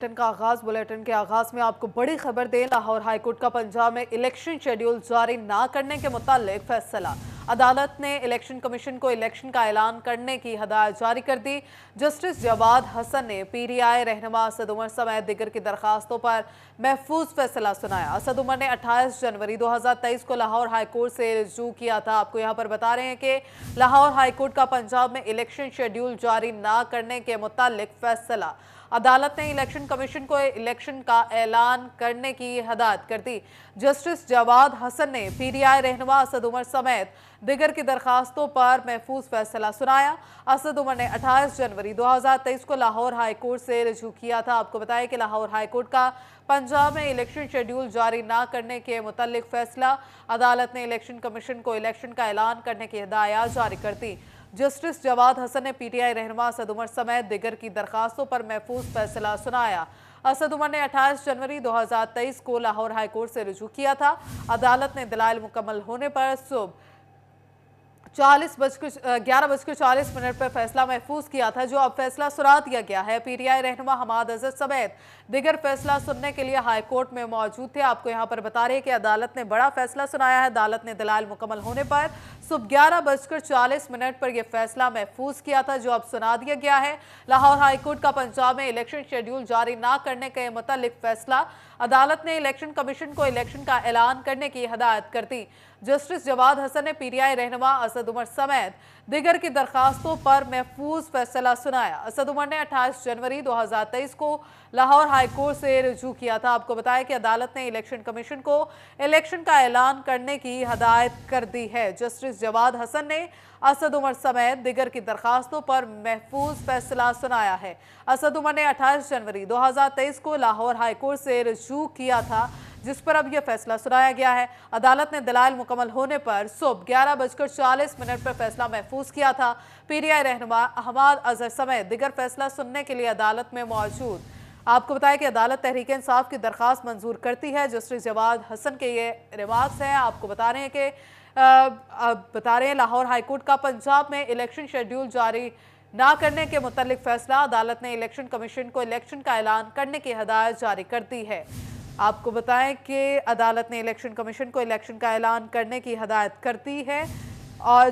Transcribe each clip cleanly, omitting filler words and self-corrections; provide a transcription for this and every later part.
Bulletin के आगाज में आपको बड़ी खबर दें। लाहौर हाई कोर्ट का पंजाब में इलेक्शन शेड्यूल जारी ना करने के मुतालिक फैसला। अदालत ने इलेक्शन कमीशन को इलेक्शन का ऐलान करने की हदायत जारी कर दी। जस्टिस जवाद हसन ने पीटीआई रहनुमा असद उमर समेत दिगर की दरखास्तों पर महफूज फैसला सुनाया। असद उमर ने 28 जनवरी 2023 को लाहौर हाई कोर्ट से रुजू किया था। आपको यहाँ पर बता रहे हैं कि लाहौर हाई कोर्ट का पंजाब में इलेक्शन शेड्यूल जारी ना करने के मुतालिक फैसला। अदालत ने इलेक्शन कमीशन को इलेक्शन का ऐलान करने की हदायत कर दी। जस्टिस जवाद हसन ने पीटीआई रहनुमा असद उमर समेत दिगर की दरखास्तों पर महफूज फैसला सुनाया। असद उमर ने 28 जनवरी 2023 को लाहौर हाई कोर्ट से रुजू किया था। आपको बताया कि लाहौर हाई कोर्ट का पंजाब में इलेक्शन शेड्यूल जारी ना करने के मुतालिक फैसला। अदालत ने इलेक्शन कमीशन को इलेक्शन का ऐलान करने की हदायत जारी कर दी। जस्टिस जवाद हसन ने पीटीआई रहनुमा असद उमर समेत दिगर की दरखास्तों पर महफूज फैसला सुनाया। असद उमर ने 28 जनवरी 2023 को लाहौर हाई कोर्ट से रुजू किया था। अदालत ने दलाइल मुकम्मल होने पर सुबह 11:40 पर फैसला महफूज किया था, जो अब फैसला सुना दिया गया है। पीटीआई रहनुमा हमाद अजहर समेत दिगर फैसला सुनने के लिए हाई कोर्ट में मौजूद थे। आपको यहाँ पर बता रहे हैं कि अदालत ने बड़ा फैसला सुनाया है। अदालत ने दलाइल मुकम्मल होने पर सुबह 11:40 पर यह फैसला महफूज किया था, जो अब सुना दिया गया है। लाहौर हाई कोर्ट का पंजाब में इलेक्शन शेड्यूल जारी ना करने के मुतालिक फैसला। अदालत ने इलेक्शन कमीशन को इलेक्शन का ऐलान करने की हदायत कर दी। जस्टिस जवाद हसन ने पीटीआई रहनुमा असद उमर समेत दिगर की दरखास्तों पर महफूज फैसला सुनाया। असद उमर ने 28 जनवरी 2023 को लाहौर हाई कोर्ट से रुजू किया था। आपको बताया कि अदालत ने इलेक्शन कमीशन को इलेक्शन का ऐलान करने की हदायत कर दी है। जस्टिस जवाद हसन ने असद उमर समेत दिगर की दरखास्तों पर महफूज फैसला सुनाया है। असद उमर ने 28 जनवरी 2023 को लाहौर हाई कोर्ट से रुजू किया था, जिस पर अब यह फैसला सुनाया गया है। अदालत ने दलाइल मुकम्मल होने पर सुबह 11:40 पर फैसला महफूज किया था। पीटीआई रहनुमा हमाद अजहर समेत दिगर फैसला सुनने के लिए अदालत में मौजूद। आपको बताया कि अदालत तहरीक इंसाफ की दरखास्त मंजूर करती है। जस्टिस जवाद हसन के ये रिमार्क्स हैं। आपको बता रहे हैं कि लाहौर हाई कोर्ट का पंजाब में इलेक्शन शेड्यूल जारी ना करने के मुतालिक फैसला। अदालत ने इलेक्शन कमीशन को इलेक्शन का ऐलान करने की हदायत जारी कर दी है। आपको बताएं कि अदालत ने इलेक्शन कमीशन को इलेक्शन का ऐलान करने की हदायत कर दी है। और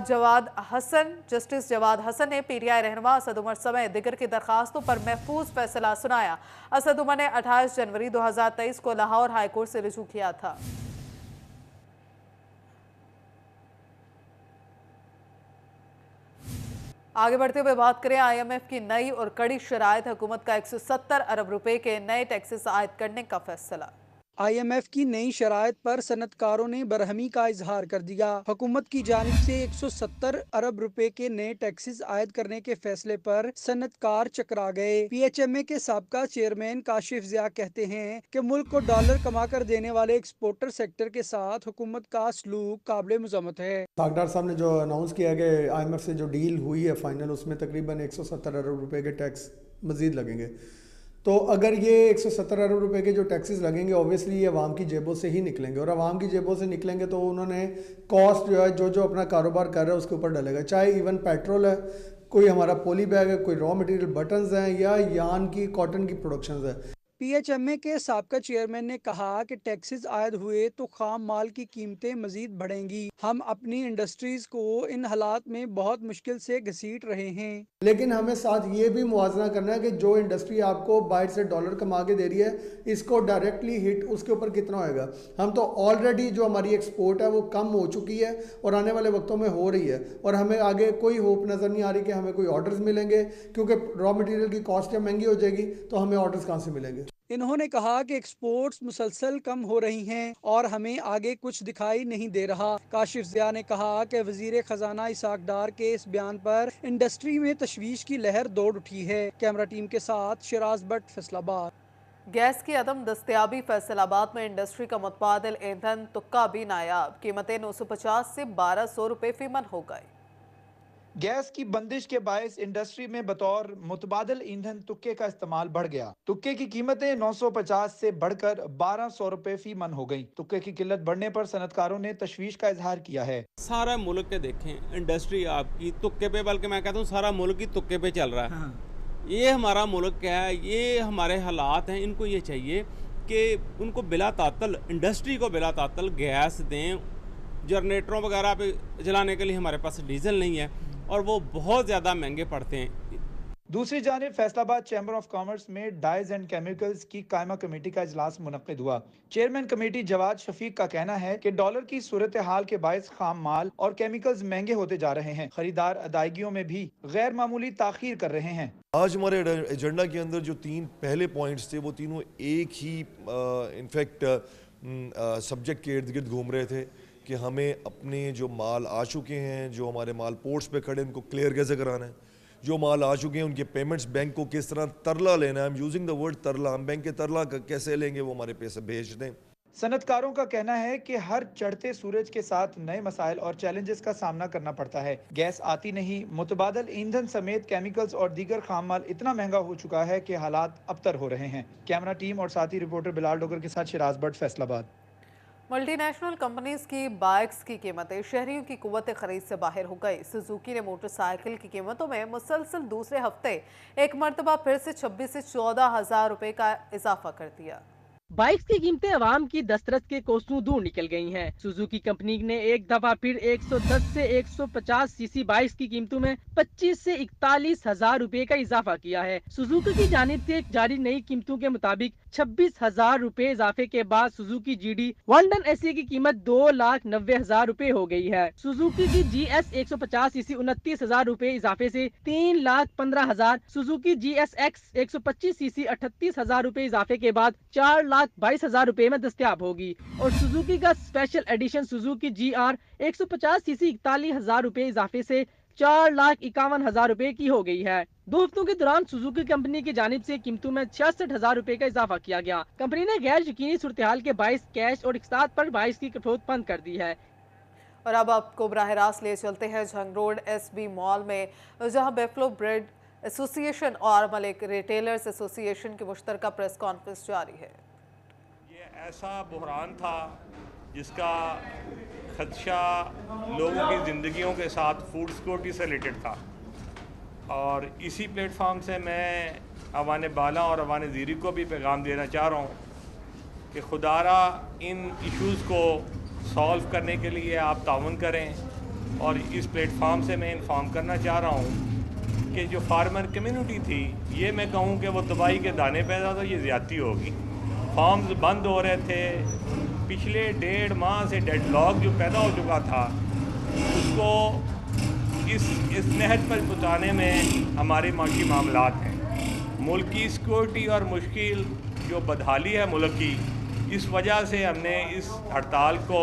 जस्टिस जवाद हसन ने पीटीआई रहनुमा असद उमर समेत दिगर की दरखास्तों पर महफूज फैसला सुनाया। असद उमर ने 28 जनवरी 2023 को लाहौर हाई कोर्ट से रुजू किया था। आगे बढ़ते हुए बात करें IMF की नई और कड़ी शराइत। हुकूमत का 170 अरब रुपए के नए टैक्सेस आयद करने का फैसला। IMF की नई शराइत पर सनतकारों ने बरहमी का इजहार कर दिया। हुकूमत की जानिब से 170 अरब रुपए के नए टैक्सेस आयद करने के फैसले पर सनतकार चकरा गए। PHMA के साबका चेयरमैन काशिफ ज़िया कहते हैं कि मुल्क को डॉलर कमा कर देने वाले एक्सपोर्टर सेक्टर के साथ हुकूमत का सलूक काबिल मज़म्मत है। सागदार साहब ने जो अनाउंस किया कि IMF से जो डील हुई है फाइनल, उसमें तकरीबन 170 अरब रुपए के टैक्स मजीद लगेंगे। तो अगर ये 170 अरब रुपए के जो टैक्सेस लगेंगे, ऑब्वियसली ये अवाम की जेबों से ही निकलेंगे, और अवाम की जेबों से निकलेंगे तो उन्होंने कॉस्ट जो है जो अपना कारोबार कर रहा है उसके ऊपर डलेगा। चाहे इवन पेट्रोल है, कोई हमारा पॉली बैग है, कोई रॉ मटेरियल बटन्स हैं, या यान की कॉटन की प्रोडक्शंस है। PHMA के साबका चेयरमैन ने कहा कि टैक्सेस आयद हुए तो खाम माल की कीमतें मजीद बढ़ेंगी। हम अपनी इंडस्ट्रीज को इन हालात में बहुत मुश्किल से घसीट रहे हैं, लेकिन हमें साथ ये भी मुआवजा करना है कि जो इंडस्ट्री आपको बाहर से डॉलर कमा के दे रही है, इसको डायरेक्टली हिट उसके ऊपर कितना होएगा। हम तो ऑलरेडी जो हमारी एक्सपोर्ट है वो कम हो चुकी है और आने वाले वक्तों में हो रही है, और हमें आगे कोई होप नज़र नहीं आ रही कि हमें कोई ऑर्डर्स मिलेंगे, क्योंकि रॉ मटेरियल की कॉस्ट जब महंगी हो जाएगी तो हमें ऑर्डर्स कहाँ से मिलेंगे। इन्होंने कहा कि एक्सपोर्ट्स मुसलसल कम हो रही हैं और हमें आगे कुछ दिखाई नहीं दे रहा। काशिफ ज़िया ने कहा कि वजीर खजाना इसाक डार के इस बयान पर इंडस्ट्री में तशवीश की लहर दौड़ उठी है। कैमरा टीम के साथ शिराज भट्ट, फैसलाबाद। गैस की अदम दस्तयाबी। फैसलाबाद में इंडस्ट्री का मुतबादिल ईंधन तुक्का भी नायाब। कीमतें 950 से 1200 रुपए फी मन हो गई। गैस की बंदिश के बायस इंडस्ट्री में बतौर मुतबादिल ईंधन तुक्के का इस्तेमाल बढ़ गया। तुक्के की कीमतें 950 से बढ़कर 1200 रुपए फी मन हो गई। तुक्के की किल्लत बढ़ने पर सनतकारों ने तशवीश का इजहार किया है। सारा मुल्क के देखें इंडस्ट्री आपकी तुक्के पे, बल्कि मैं कहता हूँ सारा मुल्क ही तुक्के पे चल रहा है। یہ ہمارا ملک ہے، یہ ہمارے حالات ہیں، ان کو یہ چاہیے کہ ان کو بلا تعطل، انڈسٹری کو بلا تعطل گیس دیں. جنریٹروں وغیرہ پہ جلانے کے لیے ہمارے پاس ڈیزل نہیں ہے اور وہ بہت زیادہ مہنگے پڑتے ہیں. دوسری جانب فیصل آباد چیمبر آف کامرس میں ڈائز اینڈ کیمیکلز کی قائمہ کمیٹی کا اجلاس منعقد ہوا. چیئرمین کمیٹی جواد شفیق کا کہنا ہے کہ ڈالر کی صورتحال کے باعث خام مال اور کیمیکلز مہنگے ہوتے جا رہے ہیں. خریدار ادائیگیوں میں بھی غیر معمولی تاخیر کر رہے ہیں. آج ہمارے ایجنڈا کے اندر جو 3 پہلے پوائنٹس تھے وہ تینوں ایک ہی انفیکٹ سبجیکٹ کے ارد گرد گھوم رہے تھے کہ ہمیں اپنے جو مال آ چکے ہیں، جو ہمارے مال پورٹس پہ کھڑے ان کو کلیئر کیسے کرانا ہے، جو مال آ چکے ہیں ان کے پیمنٹس بینک کو کس طرح ترلا لینا ہے. یوزنگ دا ورڈ ترلا، ہم بینک کے ترلا کیسے لیں گے، وہ ہمارے پیسے بھیج دیں. صنعتکاروں کا کہنا ہے کہ ہر چڑھتے سورج کے ساتھ نئے مسائل اور چیلنجز کا سامنا کرنا پڑتا ہے. گیس آتی نہیں، متبادل ایندھن سمیت کیمیکلز اور دیگر خام مال اتنا مہنگا ہو چکا ہے کہ حالات ابتر ہو رہے ہیں. کیمرہ ٹیم اور ساتھی رپورٹر بلال ڈوگر کے ساتھ شراز بٹ، فیصل آباد. ملٹی نیشنل کمپنیز کی بائکس کی قیمتیں شہریوں کی قوت خرید سے باہر ہو گئی. سوزوکی نے موٹر سائیکل کی قیمتوں میں مسلسل دوسرے ہفتے ایک مرتبہ پھر سے 26 سے 14,000 روپے کا اضافہ کر دیا. بائکس کی قیمتیں عوام کی دسترس کے کوسوں دور نکل گئی ہیں. سوزوکی کمپنی نے ایک دفعہ پھر 110 سے 150 سی سی بائکس کی قیمتوں میں 25 سے 41,000 روپے کا اضافہ کیا ہے. سوزوکی کی جانب سے جاری نئی قیمتوں کے مطابق 26,000 روپے اضافے کے بعد Suzuki G D 1 ten S کی قیمت 2,90,000 روپے ہو گئی ہے. سوزوکی کی جی ایس 150 سی سی 29,000 روپے اضافے سے 3,15,000. سوزوکی جی ایس ایکس 125 سی سی 38,000 روپے اضافے کے بعد 4,22,000 روپے میں دستیاب ہوگی. اور سوزوکی کا special edition Suzuki G R 150 C C 41,000 روپے اضافے سے 4,51,000 روپے کی ہو گئی ہے. 2 ہفتوں کے دوران سوزوکی کمپنی کی جانب سے قیمتوں میں 66,000 روپے کا اضافہ کیا گیا. کمپنی نے غیر یقینی صورتحال کے باعث کیش اور اقساط پر بائکس کی فروخت بند کر دی ہے. اور اب آپ کو براہ راست لے چلتے ہیں جھنگ روڈ ایس بی مال میں، جہاں بیفلو بریڈ ایسوسی ایشن اور ملک ریٹیلرز ایسوسی ایشن کی مشترکہ پریس کانفرنس جاری ہے. یہ ایسا بحران تھا جس کا خدشہ لوگوں کی زندگیوں کے ساتھ فوڈ سیکورٹی سے ریلیٹڈ تھا، اور اسی پلیٹ فارم سے میں عوان بالا اور عوان زیری کو بھی پیغام دینا چاہ رہا ہوں کہ خدارہ ان ایشوز کو سالو کرنے کے لیے آپ تعاون کریں. اور اس پلیٹ فارم سے میں انفارم کرنا چاہ رہا ہوں کہ جو فارمر کمیونٹی تھی، یہ میں کہوں کہ وہ دوائی کے دانے پیدا تھا، یہ زیادتی ہوگی. فارمز بند ہو رہے تھے، پچھلے 1.5 ماہ سے ڈیڈ لاک جو پیدا ہو چکا تھا اس کو اس نہج پر پہنچانے میں ہمارے معاشی معاملات ہیں. ملک کی سیکورٹی اور مشکل جو بدحالی ہے ملک کی، اس وجہ سے ہم نے اس ہڑتال کو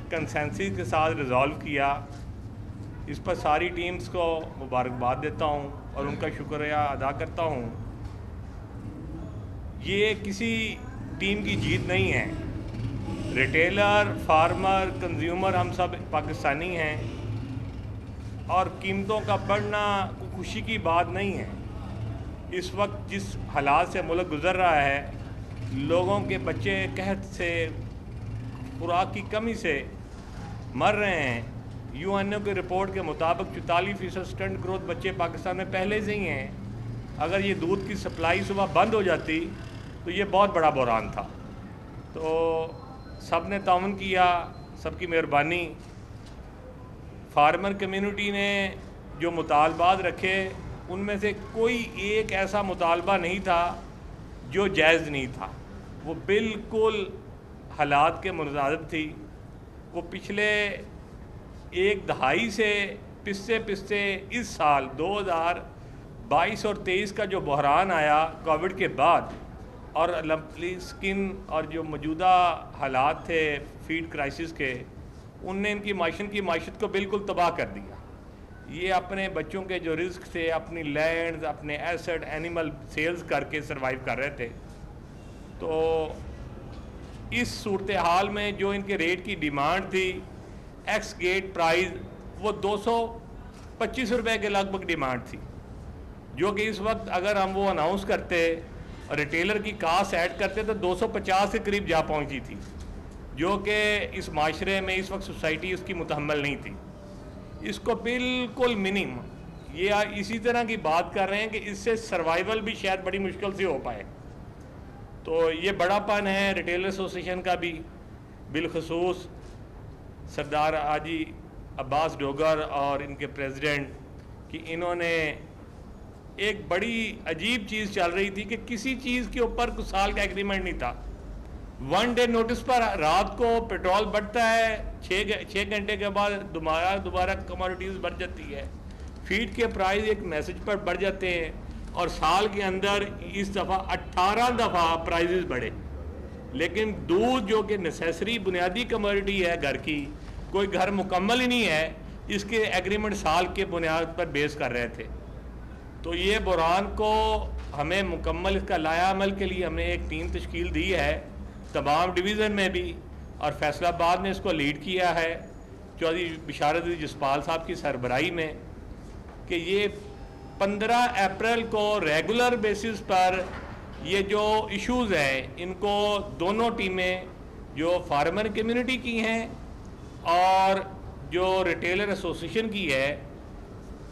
کنسنسس کے ساتھ ریزالو کیا. اس پر ساری ٹیمز کو مبارکباد دیتا ہوں اور ان کا شکریہ ادا کرتا ہوں. یہ کسی ٹیم کی جیت نہیں ہے. ریٹیلر، فارمر، کنزیومر ہم سب پاکستانی ہیں، اور قیمتوں کا بڑھنا کوئی خوشی کی بات نہیں ہے. اس وقت جس حالات سے ملک گزر رہا ہے، لوگوں کے بچے قحط سے، خوراک کی کمی سے مر رہے ہیں. یو این او کی رپورٹ کے مطابق 44% اسٹنٹ گروتھ بچے پاکستان میں پہلے سے ہی ہیں. اگر یہ دودھ کی سپلائی صبح بند ہو جاتی تو یہ بہت بڑا بحران تھا. تو سب نے تعاون کیا، سب کی مہربانی. فارمر کمیونٹی نے جو مطالبات رکھے ان میں سے کوئی ایک ایسا مطالبہ نہیں تھا جو جائز نہیں تھا. وہ بالکل حالات کے مناسب تھی. وہ پچھلے 1 دہائی سے پستے اس سال 2022 اور 23 کا جو بحران آیا کووڈ کے بعد، اور اسکن اور جو موجودہ حالات تھے فیڈ کرائسس کے، ان نے ان کی معیشت کو بالکل تباہ کر دیا. یہ اپنے بچوں کے جو رزق تھے، اپنی لینڈز، اپنے ایسٹ، اینیمل سیلز کر کے سروائیو کر رہے تھے. تو اس صورتحال میں جو ان کے ریٹ کی ڈیمانڈ تھی، ایکس گیٹ پرائز، وہ 225 روپے کے لگ بھگ ڈیمانڈ تھی، جو کہ اس وقت اگر ہم وہ اناؤنس کرتے اور ریٹیلر کی کاسٹ ایڈ کرتے تو 250 کے قریب جا پہنچی تھی، جو کہ اس معاشرے میں اس وقت سوسائٹی اس کی متحمل نہیں تھی. اس کو بالکل منیمم ये इसी तरह की बात कर रहे हैं कि इससे सर्वाइवल भी शायद बड़ी मुश्किल से हो पाए। तो ये बड़ापन है रिटेलर एसोसिएशन का भी, बिलखसूस सरदार हाजी अब्बास डोगर और इनके प्रेसिडेंट, कि इन्होंने एक बड़ी अजीब चीज़ चल रही थी कि किसी चीज़ के ऊपर कुछ साल का एग्रीमेंट नहीं था। 1 डे नोटिस पर रात को पेट्रोल बढ़ता है, 6 घंटे के बाद दोबारा कमोडिटीज़ बढ़ जाती है, फीड के प्राइस एक मैसेज पर बढ़ जाते हैं, और साल के अंदर इस दफ़ा 18 दफ़ा प्राइजेस बढ़े। लेकिन दूध जो कि नेसेसरी बुनियादी कमोडिटी है घर की, कोई घर मुकम्मल ही नहीं है, इसके एग्रीमेंट साल के बुनियाद पर बेस कर रहे थे। तो ये बुरान को हमें मुकम्मल इसका लाया अमल के लिए हमने एक टीम तश्कील दी है तमाम डिवीज़न में भी, और फैसलाबाद ने इसको लीड किया है चौधरी बिशारत जसपाल साहब की सरबराही में, कि ये 15 अप्रैल को रेगुलर बेसिस पर ये जो इश्यूज़ हैं इनको दोनों टीमें जो फार्मर कम्युनिटी की हैं और जो रिटेलर एसोसिएशन की है,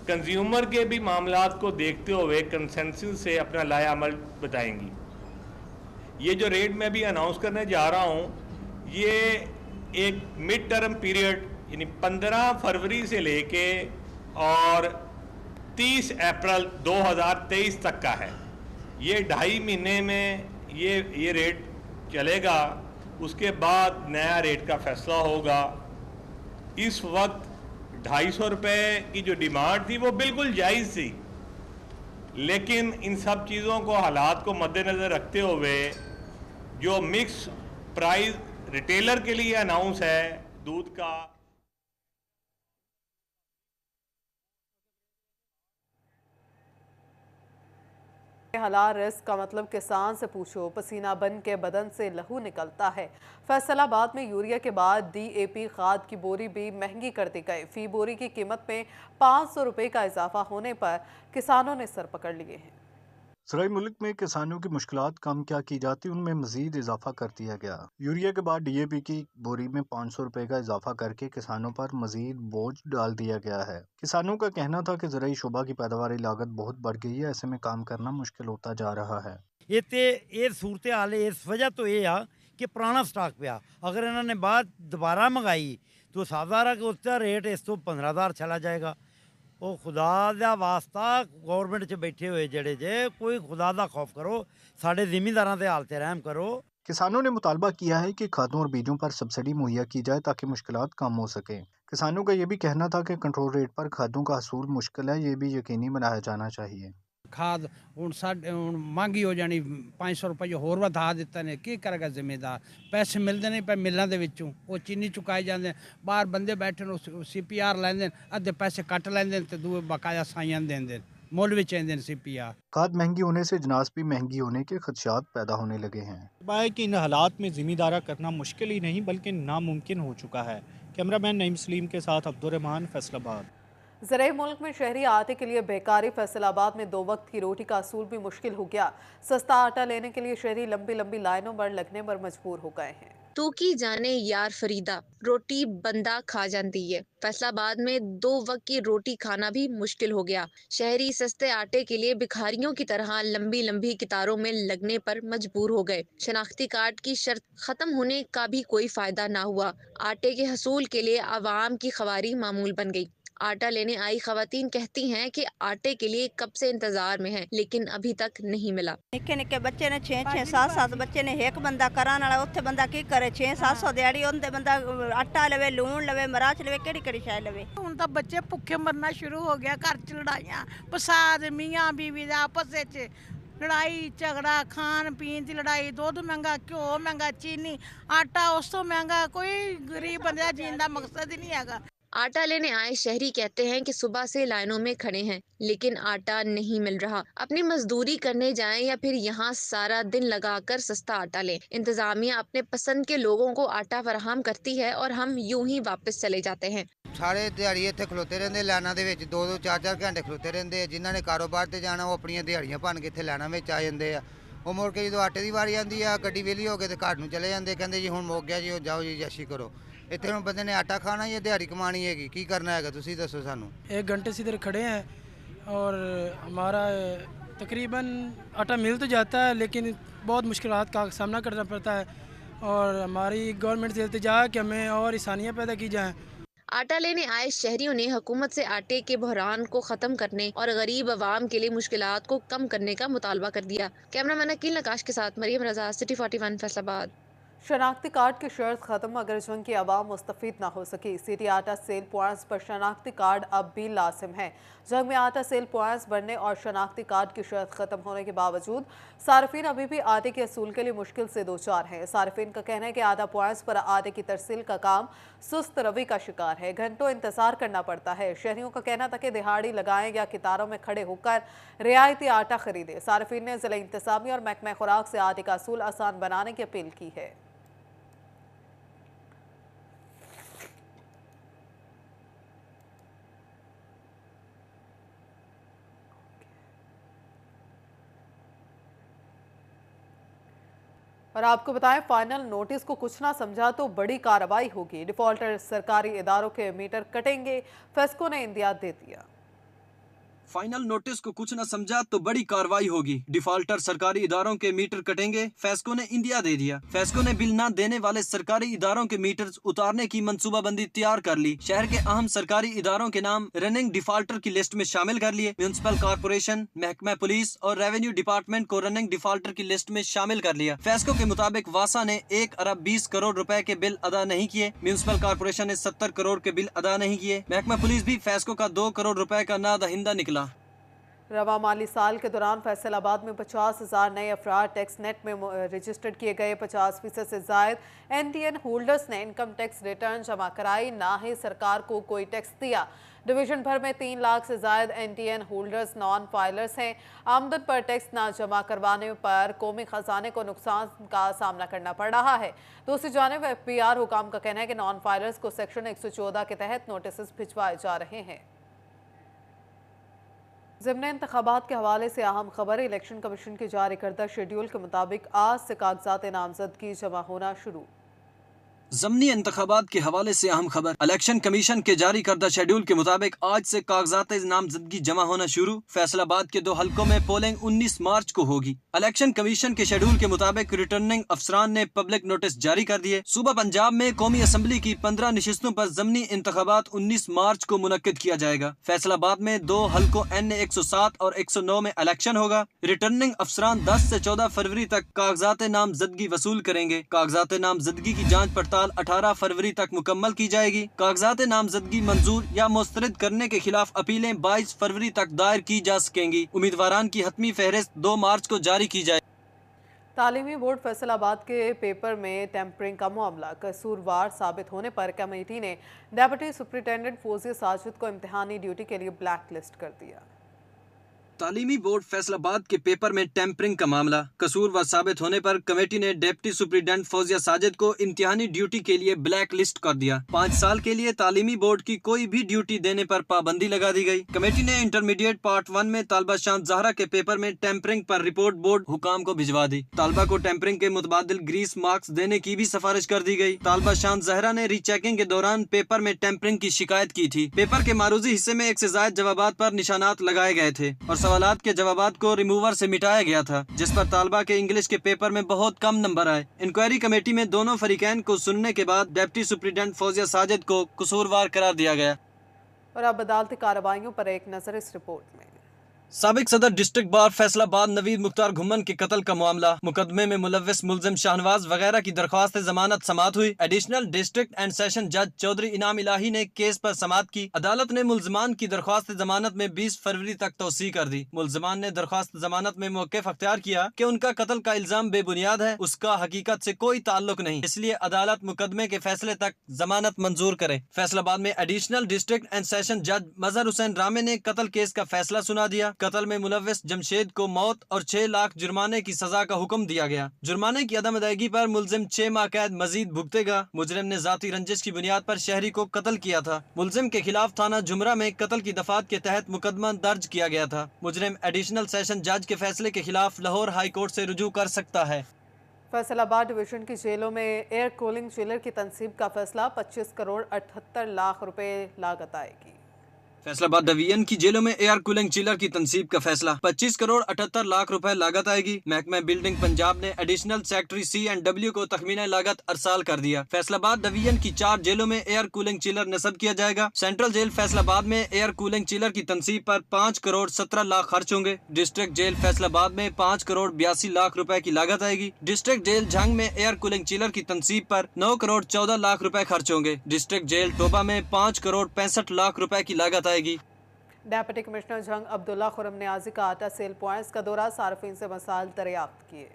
कंज्यूमर के भी मामलात को देखते हुए कंसेंसस से अपना लाया अमल बताएंगी। ये जो रेट मैं भी अनाउंस करने जा रहा हूँ, ये एक मिड टर्म पीरियड यानी 15 फरवरी से लेके और 30 अप्रैल 2023 तक का है। ये 2.5 महीने में ये रेट चलेगा, उसके बाद नया रेट का फैसला होगा। इस वक्त 250 रुपये की जो डिमांड थी वो बिल्कुल जायज़ थी, लेकिन इन सब चीज़ों को हालात को मद्देनज़र रखते हुए जो मिक्स प्राइस रिटेलर के लिए अनाउंस है दूध का, हालात रिस्क का मतलब किसान से पूछो, पसीना बन के बदन से लहू निकलता है। फैसलाबाद में यूरिया के बाद DAP खाद की बोरी भी महंगी कर दी गई। फी बोरी की कीमत में 500 रुपये का इजाफा होने पर किसानों ने सर पकड़ लिए हैं। सराय मुल्क में किसानों की मुश्किलात कम क्या की जाती, उनमें मजीद इजाफा कर दिया गया। यूरिया के बाद DAP की बोरी में 500 रुपये का इजाफा करके किसानों पर मजीद बोझ डाल दिया गया है। किसानों का कहना था कि ज़राई शोबा की पैदावारी लागत बहुत बढ़ गई है, ऐसे में काम करना मुश्किल होता जा रहा है। ये सूरत हाल इस वजह तो ये आ कि पुराना स्टाक पिया, अगर इन्होंने बात दोबारा मंगाई तो साधारा कि उसका रेट इस तो 15,000 चला जाएगा। वो खुदा दा वास्ता गौरमेंट च बैठे हुए जड़े जे कोई खुदा दा खौफ करो, साढ़े जिमींदारां दे हाल ते रहम करो। किसानों ने मुतालबा किया है कि खादों और बीजों पर सब्सिडी मुहैया की जाए ताकि मुश्किलात कम हो सके। किसानों का ये भी कहना था कि कंट्रोल रेट पर खादों का हसूल मुश्किल है, ये भी यकीनी बनाया जाना चाहिए। खाद ਹੁਣ महंगी हो जानी, 500 रुपये होर ਵਧਾ ਦਿੱਤਾ ने, की करेगा जिम्मेदार। पैसे मिलते नहीं पे मिलों के विचों, वो चीनी चुकाए जाते, बाहर बंदे बैठे CPR लेंदे, अद्धे पैसे कट लेंदे ते दूए बकाया साइयां देंदे, मुल भी चेंदे CPR। खाद महंगी होने से जनास भी महंगी होने के खदशात पैदा होने लगे हैं। कि इन हालात में ज़िम्मेदारा करना मुश्किल ही नहीं बल्कि नामुमकिन हो चुका है। कैमरामैन नईम सलीम के साथ अब्दुर्रहमान, फैसलाबाद। ज़राए मुल्क में शहरी आटे के लिए बेकारी, फैसलाबाद में 2 वक्त की रोटी का असूल भी मुश्किल हो गया। सस्ता आटा लेने के लिए शहरी लंबी लंबी लाइनों पर लगने पर मजबूर हो गए हैं। तू की जाने यार फरीदा, रोटी बंदा खा जाती है। फैसलाबाद में 2 वक्त की रोटी खाना भी मुश्किल हो गया। शहरी सस्ते आटे के लिए भिखारियों की तरह लंबी लंबी कतारों में लगने पर मजबूर हो गए। शनाख्ती कार्ड की शर्त खत्म होने का भी कोई फायदा ना हुआ। आटे के हसूल के लिए आवाम की खवारी मामूल बन गई। आटा लेने आई खवातीन कहती हैं कि आटे के लिए कब से इंतजार में हैं, लेकिन अभी तक नहीं मिला। निक्के निक्के बच्चे ने 6-6 7-7 बच्चे ने, एक बंदा कराने वाला उत्थे बंदा की करे, 600-700 दिहाड़ी उनते बंदा आटा लवे, लून लवे, मराच लवे, केड़ी शै लवे। हुण तां बच्चे भुखे मरना शुरू हो गया। घर च लड़ाइयां फसाद, मियां बीवी दा आपस विच लड़ाई झगड़ा, खान पीन की लड़ाई, दुध महंगा, घ्यो महंगा, चीनी आटा उस तो महंगा। कोई गरीब बंदे दा जीण दा मकसद ही नहीं हैगा। आटा लेने आए शहरी कहते हैं कि सुबह से लाइनों में खड़े हैं, लेकिन आटा नहीं मिल रहा। अपनी मजदूरी करने जाएं या फिर यहाँ सारा दिन लगाकर सस्ता आटा लें। इंतजामिया अपने पसंद के लोगों को आटा फराहम करती है और हम यूं ही वापस चले जाते हैं। सारे दिहाड़ी इत्थे खलोते रहंदे, लाइनां दे विच 2-2 4-4 घंटे खलोते रहंदे। जिन्हां ने कारोबार ते जाना वो अपनी दिहाड़ियां भन के इत्थे लाइनां विच आ जांदे आ। वो मुड़ के जो आटे की वारी आती है, गड्डी वेली हो के ते घर नूं चले जांदे, कहंदे जी हुण मुक गया जी, जाओ जी जैशी करो। इतने बंदे ने आटा खाना या दिहाड़ी कमानी हैगी, की करना है तुसी दसो सानू। 1 घंटे से इधर खड़े हैं, और हमारा तकरीबन आटा मिल तो जाता है लेकिन बहुत मुश्किलात का सामना करना पड़ता है और हमारी गवर्नमेंट से इल्तिजा है कि हमें और आसानियाँ पैदा की जाएँ। आटा लेने आए शहरियों ने हुकूमत से आटे के बहरान को खत्म करने और गरीब अवाम के लिए मुश्किलात को कम करने का मुतालबा कर दिया। कैमरामैन अकील नकाश के साथ मरियम रजा, सिटी 41 फैसलाबाद। शनाख्ती कार्ड की शर्त खत्म अगर जंग की आवाम मुस्तफीद ना हो सकी। सिटी आटा सेल पॉइंट्स पर शनाख्ती कार्ड अब भी लाजिम है। जंग में आटा सेल पॉइंट्स बढ़ने और शनाख्ती कार्ड की शर्त खत्म होने के बावजूद सार्फिन अभी भी आटे के असूल के लिए मुश्किल से दो चार हैं। सार्फिन का कहना है कि आटा पॉइंट्स पर आटे की तरसील का काम सुस्त रवि का शिकार है, घंटों इंतजार करना पड़ता है। शहरियों का कहना था कि दिहाड़ी लगाएं या कितारों में खड़े होकर रियायती आटा खरीदे। सार्फिन ने जिला इंतजामी और महकमा खुराक से आटे का असूल आसान बनाने की अपील की है। और आपको बताएं, फाइनल नोटिस को कुछ ना समझा तो बड़ी कार्रवाई होगी। डिफॉल्टर सरकारी इदारों के मीटर कटेंगे, फेस्को ने इंदियात दे दिया। फाइनल नोटिस को कुछ न समझा तो बड़ी कार्रवाई होगी। डिफॉल्टर सरकारी इदारों के मीटर कटेंगे, फेस्को ने इंडिया दे दिया। फेस्को ने बिल न देने वाले सरकारी इदारों के मीटर उतारने की मंसूबाबंदी तैयार कर ली। शहर के अहम सरकारी इदारों के नाम रनिंग डिफॉल्टर की लिस्ट में शामिल कर लिए। म्यूनिसिपल कॉर्पोरेशन, महकमा पुलिस और रेवेन्यू डिपार्टमेंट को रनिंग डिफॉल्टर की लिस्ट में शामिल कर लिया। फेस्को के मुताबिक वासा ने 1 अरब 20 करोड़ रुपए के बिल अदा नहीं किए। म्यूनिसिपल कॉर्पोरेशन ने 70 करोड़ के बिल अदा नहीं किए। महकमा पुलिस भी फेस्को का 2 करोड़ रुपए का नादहिंदा निकला। रवा माली साल के दौरान फैसलाबाद में 50,000 नए अफराद टैक्स नेट में रजिस्टर्ड किए गए। 50% से जायद NTN होल्डर्स ने इनकम टैक्स रिटर्न जमा कराई, ना ही सरकार को कोई टैक्स दिया। डिवीजन भर में 3 लाख से जायद NTN होल्डर्स नॉन फाइलर्स हैं। आमदन पर टैक्स ना जमा करवाने पर कौमी खजाने को नुकसान का सामना करना पड़ रहा है। दूसरी जानिब FBR हुकाम का कहना है कि नॉन फाइलर्स को सेक्शन 114 के तहत नोटिस भिजवाए जा रहे हैं। ज़िमनी इंतखाबात के हवाले से अहम खबर, इलेक्शन कमीशन के जारी करदा शेड्यूल के मुताबिक आज से कागजात नामजदगी जमा होना शुरू। ज़मनी इंतखाबात के हवाले से अहम खबर, इलेक्शन कमीशन के जारी करदा शेड्यूल के मुताबिक आज से कागजात नामजदगी जमा होना शुरू। फैसलाबाद के 2 हलकों में पोलिंग 19 मार्च को होगी। इलेक्शन कमीशन के शेड्यूल के मुताबिक रिटर्निंग अफसरान ने पब्लिक नोटिस जारी कर दिए। सूबा पंजाब में कौमी असम्बली की 15 नशिस्तों पर ज़मनी इंतखाबात 19 मार्च को मुनक्किद किया जाएगा। फैसलाबाद में 2 हलकों NA 107 और 109 में इलेक्शन होगा। रिटर्निंग अफसरान 10 से 14 फरवरी तक कागजात नामजदगी वसूल करेंगे। कागजात नामजदगी की जाँच पड़ताल 18 फरवरी तक मुकम्मल की जाएगी। कागजात नामजदगी मंजूर या मुस्तरद करने के खिलाफ अपीलें 22 फरवरी तक दायर की जा सकेंगी। उम्मीदवारान की हतमी फहरिस्त 2 मार्च को जारी की जाए। तालीमी बोर्ड फैसलाबाद के पेपर में टेम्परिंग का मामला कसूरवार साबित होने पर कमेटी ने डेप्यूटी सुपरिटेंडेंट फौजिया साजिद को इम्तिहानी ड्यूटी के लिए ब्लैक लिस्ट कर दिया। तालीमी बोर्ड फैसलाबाद के पेपर में टेम्परिंग का मामला कसूरवार साबित होने पर कमेटी ने डिप्टी सुपरिटेंडेंट फौजिया साजिद को इम्तिहानी ड्यूटी के लिए ब्लैक लिस्ट कर दिया। 5 साल के लिए तालीमी बोर्ड की कोई भी ड्यूटी देने पर पाबंदी लगा दी गई। कमेटी ने इंटरमीडिएट पार्ट 1 में तालबा शान जहरा के पेपर में टेम्परिंग पर रिपोर्ट बोर्ड हुकाम को भिजवा दी। तालबा को टेम्परिंग के मुतबादिल ग्रीस मार्क्स देने की भी सिफारिश कर दी गई। तालबा शान जहरा ने रीचेकिंग के दौरान पेपर में टेम्परिंग की शिकायत की थी। पेपर के मारूजी हिस्से में 1 से ज्यादा जवाबात पर निशानात लगाए गए थे और सवालात के जवाबात को रिमूवर से मिटाया गया था, जिस पर तालबा के इंग्लिश के पेपर में बहुत कम नंबर आए। इंक्वायरी कमेटी में दोनों फरीकैन को सुनने के बाद डिप्टी सुपरिटेंडेंट फौजिया साजिद को कसूरवार करार दिया गया। और अब अदालती कार्रवाइयों पर एक नजर इस रिपोर्ट में। साबिक सदर डिस्ट्रिक्ट बार फैसलाबाद नवीद मुख्तार घुम्मन के कत्ल का मामला, मुकदमे में मुलव्विस मुलजिम शाहनवाज वगैरह की दरख्वास्त जमानत समात हुई। एडिशनल डिस्ट्रिक्ट एंड सेशन जज चौधरी इनाम इलाही ने केस पर समात की। अदालत ने मुलजमान की दरख्वास्त जमानत में 20 फरवरी तक तौसी कर दी। मुलजमान ने दरख्वास्त जमानत में मौक़िफ़ अख्तियार किया कि उनका कत्ल का इल्जाम बेबुनियाद है, उसका हकीकत से कोई ताल्लुक नहीं, इसलिए अदालत मुकदमे के फैसले तक जमानत मंजूर करे। फैसलाबाद में एडिशनल डिस्ट्रिक्ट एंड सेशन जज मजहर हुसैन रामे ने कत्ल केस का फैसला सुना दिया। कत्ल में मुलव्विस जमशेद को मौत और 6 लाख जुर्माने की सजा का हुक्म दिया गया। जुर्माने की अदम अदायगी पर मुलजिम 6 माह कैद मजीद भुगतेगा। मुजरिम ने जाती रंजिश की बुनियाद पर शहरी को कत्ल किया था। मुलजिम के खिलाफ थाना जुमरा में कत्ल की दफात के तहत मुकदमा दर्ज किया गया था। मुजरिम एडिशनल सेशन जज के फैसले के खिलाफ लाहौर हाई कोर्ट से रुजू कर सकता है। फैसलाबाद डिवीजन की जेलों में एयर कूलिंग चिलर की तनसीब का फैसला, 25 करोड़ 78 लाख रुपए लागत आएगी। फैसला बाद डिवीजन की जेलों में एयर कूलिंग चिलर की तनसीब का फैसला। 25 करोड़ 78 लाख रुपए लागत आएगी। महकमा बिल्डिंग पंजाब ने एडिशनल सेक्रेटरी C&W को तखमीना लागत अरसाल कर दिया। फैसलाबाद डिवीजन की 4 जेलों में एयर कूलिंग चिलर नस्ब किया जाएगा। सेंट्रल जेल फैसलाबाद में एयर कूलिंग चिलर की तनसीब पर 5 करोड़ 17 लाख खर्च होंगे। डिस्ट्रिक्ट जेल फैसलाबाद में 5 करोड़ 82 लाख रुपए की लागत आएगी। डिस्ट्रिक्ट जेल झंग में एयर कूलिंग चिलर की तनसीब पर 9 करोड़ 14 लाख रुपए खर्च होंगे। डिस्ट्रिक्ट जेल टोबा में 5 करोड़ 65 लाख रुपए की लागत आएगी। डेप्यूटी कमिश्नर जंग अब्दुल्ला खुरम नियाजी का आटा सेल पॉइंट्स का दौरा, सार्फिन से मसाइल दरियाफ्त किए।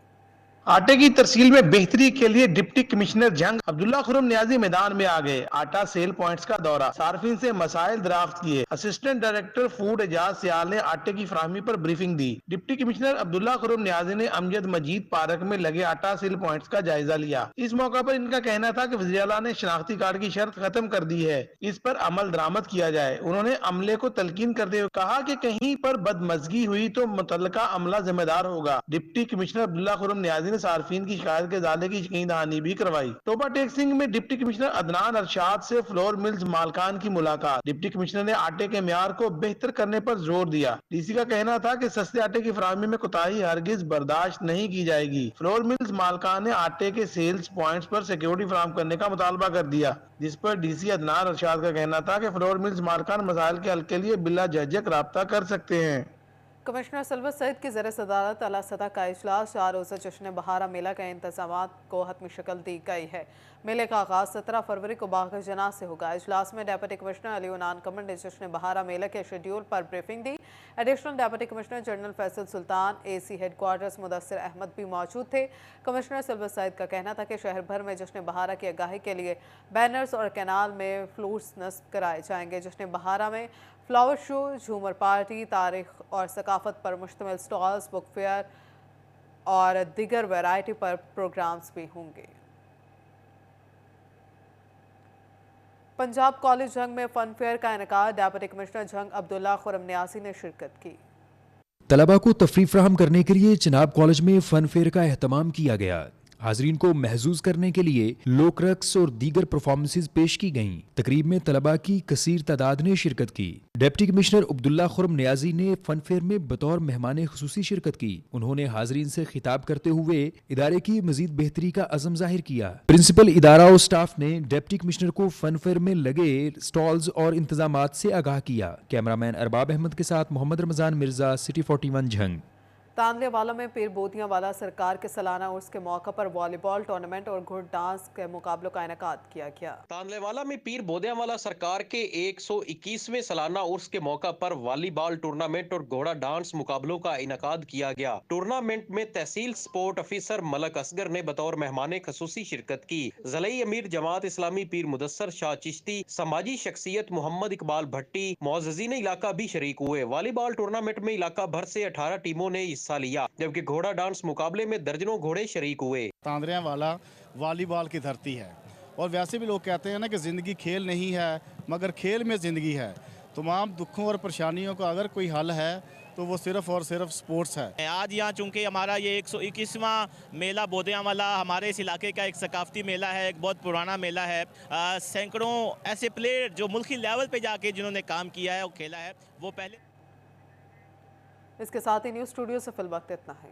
आटे की तरसील में बेहतरी के लिए डिप्टी कमिश्नर जंग अब्दुल्ला खुरम नियाजी मैदान में आ गए। आटा सेल पॉइंट्स का दौरा, सार्फिन से मसाइल दरियाफ्त किए। असिस्टेंट डायरेक्टर फूड एजाज सियाल ने आटे की फराहमी पर ब्रीफिंग दी। डिप्टी कमिश्नर अब्दुल्ला खुरम नियाजी ने अमजद मजीद पार्क में लगे आटा सेल पॉइंट्स का जायजा लिया। इस मौका पर इनका कहना था कि वज़ीर-ए-आला ने शनाख्ती कार्ड की शर्त खत्म कर दी है, इस पर अमल दरामद किया जाए। उन्होंने अमले को तलकीन करते हुए कहा कि कहीं पर बदमज़गी हुई तो मुतल्लिका अमला जिम्मेदार होगा। डिप्टी कमिश्नर अब्दुल्ला खुरम नियाजी ने सार्फिन की शिकायत के जाले की यकीन दहानी भी करवाई। टोबा टेक्सिंग में डिप्टी कमिश्नर अदनान अरशाद से फ्लोर मिल्स मालकान की मुलाकात। डिप्टी कमिश्नर ने आटे के म्यार को बेहतर करने पर जोर दिया। डीसी का कहना था कि सस्ते आटे की फराहमी में कोताही हरगिज बर्दाश्त नहीं की जाएगी। फ्लोर मिल्स मालकान ने आटे के सेल्स पॉइंट्स पर सिक्योरिटी फराहम करने का मुतालबा कर दिया, जिस पर डीसी अदनान अरशाद का कहना था कि फ्लोर मिल्स मालकान मसाइल के हल के लिए बिला झिझक राब्ता कर सकते हैं। कमिश्नर सिल्वर सईद की ज़र सदारत आला सतह का इजलास 4 रोज़ा जश्न बहारा मेला के इंतजामात को हतमी शक्ल दी गई है। मेले का आगाज़ 17 फरवरी को बाग जना से होगा। इजलास में डेप्यूटी कमिश्नर अली उनान कमर ने जश्न बहारा मेला के शेड्यूल पर ब्रीफिंग दी। Additional deputy commissioner general Faisal Sultan, AC headquarters Mudassir Ahmad भी मौजूद थे। कमिश्नर सिल्वर सईद का कहना था कि शहर भर में जश्न बहारा की आगाही के लिए बैनर्स और कैनाल में फ्लूट्स नस्ब कराए जाएंगे। जश्न बहारा में फ्लावर शो, झूमर पार्टी, तारीख और सकाफत पर मुश्तमिल स्टॉल्स, बुक फेयर और दीगर वैरायटी पर प्रोग्राम्स भी होंगे। पंजाब कॉलेज जंग में फन फेयर का इनेकाद, डेप्यूटी कमिश्नर जंग अब्दुल्ला खुरम नियाजी ने शिरकत की। तलबा को तफरीह फराहम करने के लिए चिनाब कॉलेज में फन फेयर का एहतमाम किया गया। हाजरीन को महजूज करने के लिए लोक रक्स और दीगर परफॉर्मेंसेज पेश की गईं। तकरीब में तलबा की कसीर तादाद ने शिरकत की। डिप्टी कमिश्नर अब्दुल्ला खुरम नियाजी ने फन फेयर में बतौर मेहमान खुसूसी शिरकत की। उन्होंने हाजरीन से खिताब करते हुए इदारे की मजीद बेहतरी का अज़म जाहिर किया। प्रिंसिपल इदारा और स्टाफ ने डिप्टी कमिश्नर को फन फेयर में लगे स्टॉल्स और इंतजामात से आगाह किया। कैमरामैन अरबाब अहमद के साथ मोहम्मद रमजान मिर्जा, City 41 झंग। तांदलेवाला में पीर बोदियावाला सरकार के सालाना उर्स के मौका पर वॉलीबॉल टूर्नामेंट और घुड़ डांस के मुकाबलों का इनेकाद किया गया। तांदलेवाला में पीर बोदियावाला सरकार के 121वें सालाना उर्स के मौका पर वॉलीबॉल टूर्नामेंट और घोड़ा डांस मुकाबलों का इनेकाद किया गया। टूर्नामेंट में तहसील स्पोर्ट ऑफिसर मलक असगर ने बतौर मेहमान खसूसी शिरकत की। ज़लई अमीर जमात इस्लामी पीर मुदस्सर शाह चिश्ती, समाजी शख्सियत मोहम्मद इकबाल भट्टी, मुअज़्ज़िज़ीन इलाका भी शरीक हुए। वॉलीबॉल टूर्नामेंट में इलाका भर से 18 टीमों ने हिस्सा लिया, जबकि घोड़ा डांस मुकाबले में दर्जनों घोड़े शरीक हुए। तांदरेवाला वॉलीबॉल की धरती है और वैसे भी लोग कहते हैं ना कि ज़िंदगी खेल नहीं है मगर खेल में ज़िंदगी है। तमाम दुखों और परेशानियों का अगर कोई हल है तो वो सिर्फ और सिर्फ स्पोर्ट्स है। आज यहाँ चूँकि हमारा ये 121वां मेला बोदियावाला हमारे इस इलाके का एक सकाफती मेला है, एक बहुत पुराना मेला है। सैकड़ों ऐसे प्लेयर जो मुल्की लेवल पे जाके जिन्होंने काम किया है और खेला है, वो पहले। इसके साथ ही न्यूज़ स्टूडियो से फिल वक्त इतना है।